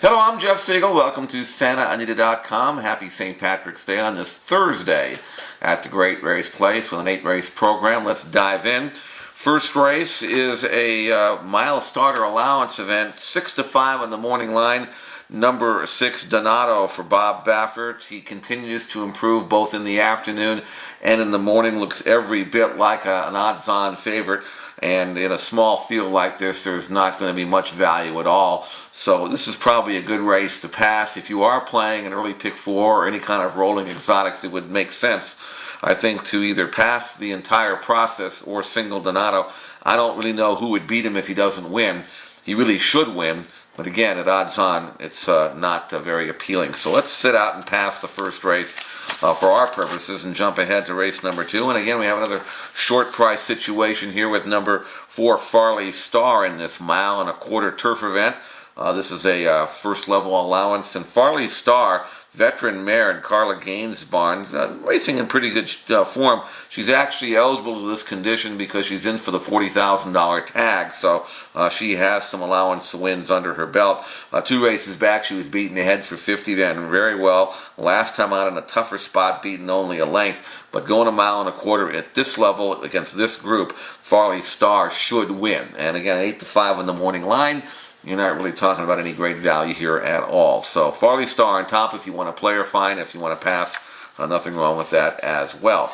Hello, I'm Jeff Siegel. Welcome to SantaAnita.com. Happy St. Patrick's Day on this Thursday at the Great Race Place with an 8-race program. Let's dive in. First race is a mile starter allowance event, 6 to 5 on the morning line. Number 6, Donato for Bob Baffert. He continues to improve both in the afternoon and in the morning. Looks every bit like an odds-on favorite. And in a small field like this, there's not going to be much value at all. So this is probably a good race to pass. If you are playing an early pick 4 or any kind of rolling exotics, it would make sense, I think, to either pass the entire process or single Donato. I don't really know who would beat him if he doesn't win. He really should win. But again, at odds on, it's not very appealing. So let's sit out and pass the first race for our purposes and jump ahead to race number 2. And again, we have another short price situation here with number 4, Fairway Star, in this mile and a quarter turf event. This is a first level allowance. And Fairway Star, veteran mare in Carla Gaines' barn, racing in pretty good form. She's actually eligible to this condition because she's in for the $40,000 tag, so she has some allowance wins under her belt. 2 races back, she was beaten ahead for 50 then very well. Last time out in a tougher spot, beaten only a length, but going a mile and a quarter at this level against this group, Fairway Star should win. And again, 8 to 5 on the morning line. You're not really talking about any great value here at all. So Fairway Star on top. If you want to play, or fine. If you want to pass, nothing wrong with that as well.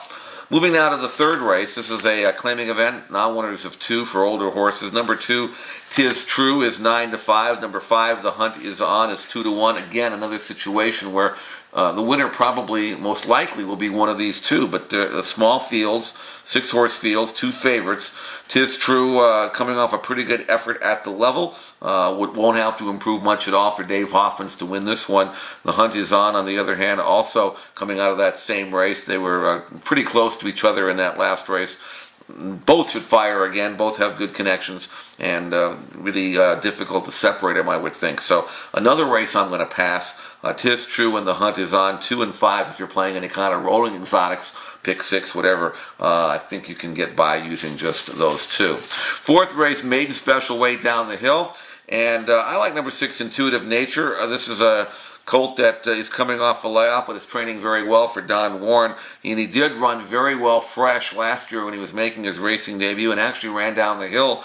Moving now to the third race. This is a claiming event. Non-winners of 2 for older horses. Number 2, Tis True, is 9 to 5. Number 5, The Hunt Is On, is 2 to 1. Again, another situation where the winner probably, most likely, will be one of these two. But the small fields, 6-horse fields, 2 favorites. Tis True coming off a pretty good effort at the level. Won't have to improve much at all for Dave Hoffman's to win this one. The Hunt Is On the other hand, also coming out of that same race. They were pretty close to each other in that last race. Both should fire again. Both have good connections and really difficult to separate them, I would think. So another race I'm going to pass. Tis True and The Hunt Is On, 2 and 5 if you're playing any kind of rolling exotics, pick 6, whatever. I think you can get by using just those 2. Fourth race, maiden special weight down the hill. And I like number 6, Intuitive Nature. This is a colt that is coming off a layoff, but is training very well for Don Warren. And he did run very well fresh last year when he was making his racing debut, and actually ran down the hill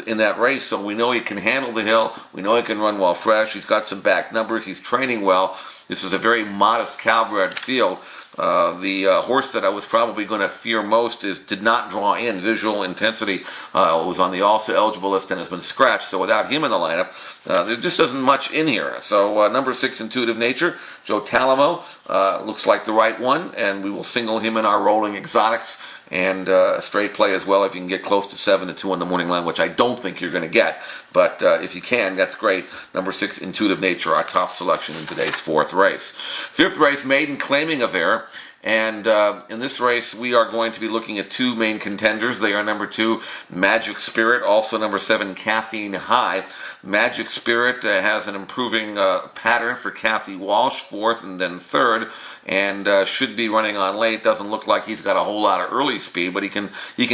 in that race. So we know he can handle the hill. We know he can run well fresh. He's got some back numbers. He's training well. This is a very modest Calbred field. The horse that I was probably going to fear most did not draw in. Visual Intensity was on the also eligible list and has been scratched. So without him in the lineup, there just isn't much in here. So number 6, Intuitive Nature, Joe Talamo, looks like the right one, and we will single him in our rolling exotics. And a straight play as well if you can get close to 7 to 2 on the morning line, which I don't think you're going to get. But if you can, that's great. Number 6, Intuitive Nature, our top selection in today's 4th race. 5th race, maiden claiming of error. And in this race, we are going to be looking at 2 main contenders. They are number 2, Magic Spirit, also number 7, Caffeine High. Magic Spirit has an improving pattern for Kathy Walsh, 4th and then 3rd, and should be running on late. Doesn't look like he's got a whole lot of early speed, but he can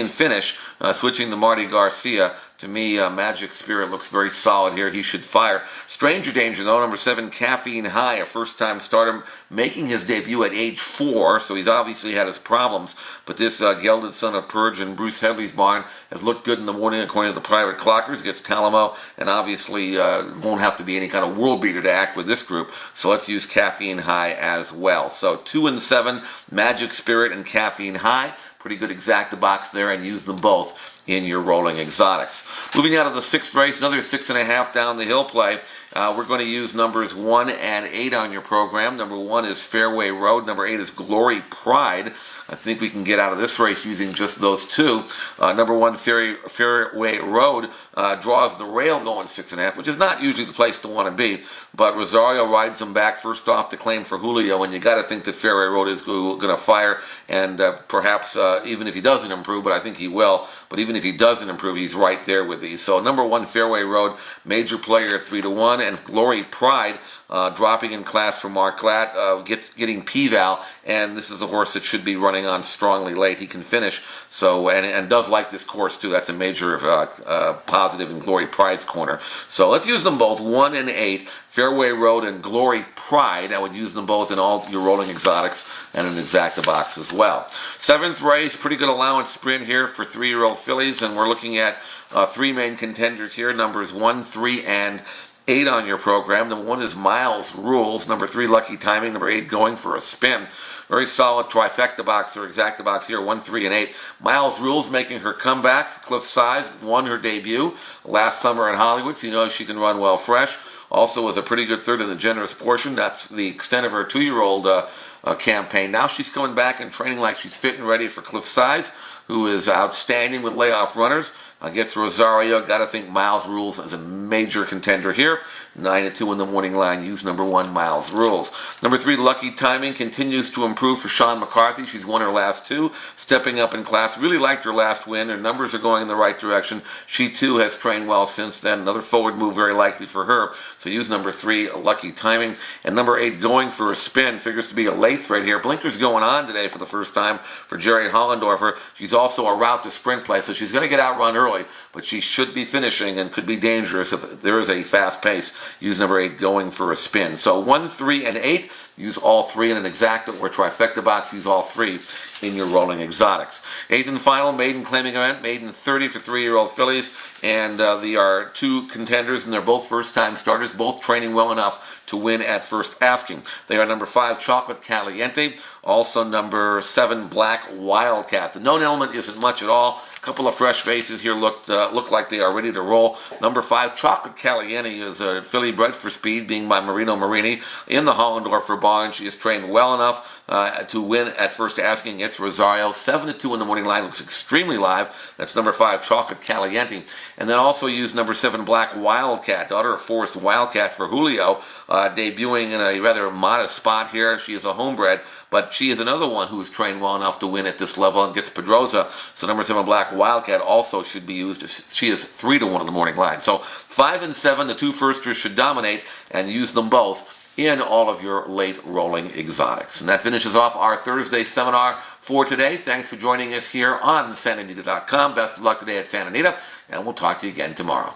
finish. Switching to Marty Garcia, to me, Magic Spirit looks very solid here. He should fire. Stranger Danger, though, number 7, Caffeine High, a first-time starter, making his debut at age 4, so he's obviously had his problems. But this gelded son of Purge in Bruce Headley's barn has looked good in the morning, according to the private clockers. Gets Talamo, and obviously won't have to be any kind of world beater to act with this group. So let's use Caffeine High as well. So 2 and 7, Magic Spirit and Caffeine High. Pretty good exacta box there, and use them both in your rolling exotics. Moving out of the 6th race, another 6.5 down the hill play. We're going to use numbers 1 and 8 on your program. Number 1 is Fairway Road. Number 8 is Glory Pride. I think we can get out of this race using just those 2. Number 1, Fairway Road, draws the rail going 6.5, which is not usually the place to want to be. But Rosario rides him back first off to claim for Julio, and you got to think that Fairway Road is going to fire, and perhaps even if he doesn't improve, but I think he will. But even if he doesn't improve, he's right there with these. So number 1, Fairway Road, major player at 3 to 1, and Glory Pride dropping in class for Mark Glatt, getting P-Val, and this is a horse that should be running on strongly late. He can finish, so and does like this course too. That's a major positive in Glory Pride's corner. So let's use them both, 1 and 8. Fairway Road and Glory Pride. I would use them both in all your rolling exotics and an exacta box as well. 7th race, pretty good allowance sprint here for 3-year-old fillies, and we're looking at 3 main contenders here, numbers 1, 3, and 8 on your program. Number 1 is Miles Rules. Number 3, Lucky Timing. Number 8, Going for a Spin. Very solid trifecta box or exacta box here, 1, 3, and 8. Miles Rules making her comeback for Cliff Size, won her debut last summer in Hollywood, so you know she can run well fresh. Also was a pretty good third in the generous portion. That's the extent of her 2-year-old campaign. Now she's coming back and training like she's fit and ready for Cliff Size, who is outstanding with layoff runners. Gets Rosario. Got to think Miles Rules as a major contender here. 9-2 in the morning line. Use number 1, Miles Rules. Number 3, Lucky Timing continues to improve for Sean McCarthy. She's won her last 2, stepping up in class. Really liked her last win. Her numbers are going in the right direction. She too has trained well since then. Another forward move very likely for her. So use number 3, Lucky Timing. And number 8, Going for a Spin. Figures to be a late thread here. Blinkers going on today for the first time for Jerry Hollendorfer. She's also a route to sprint play, so she's going to get outrun early, but she should be finishing and could be dangerous if there is a fast pace. Use number 8, Going for a Spin. So 1, 3, and 8, use all 3 in an exacta or trifecta box. Use all 3 in your rolling exotics. 8th and final, maiden claiming event, maiden 30 for 3-year-old fillies, and they are 2 contenders, and they're both first-time starters, both training well enough to win at first asking. They are number 5, Chocolate Caliente, also number 7, Black Wildcat. The known element isn't much at all. A couple of fresh faces here look like they are ready to roll. Number 5, Chocolate Caliente, is a filly bred for speed, being by Marino Marini in the Hollendorfer barn. She is trained well enough to win at first asking. It's Rosario. 7-2 in the morning line. Looks extremely live. That's number 5, Chocolate Caliente. And then also use number 7, Black Wildcat, daughter of Forest Wildcat for Julio, debuting in a rather modest spot here. She is a homebred, but she is another one who is trained well enough to win at this level and gets Pedroza. So number 7, Black Wildcat, also should be used. She is 3-1 in the morning line. So 5 and 7, the 2 firsters should dominate, and use them both in all of your late rolling exotics. And that finishes off our Thursday seminar for today. Thanks for joining us here on SanAnita.com. Best of luck today at Santa Anita, and we'll talk to you again tomorrow.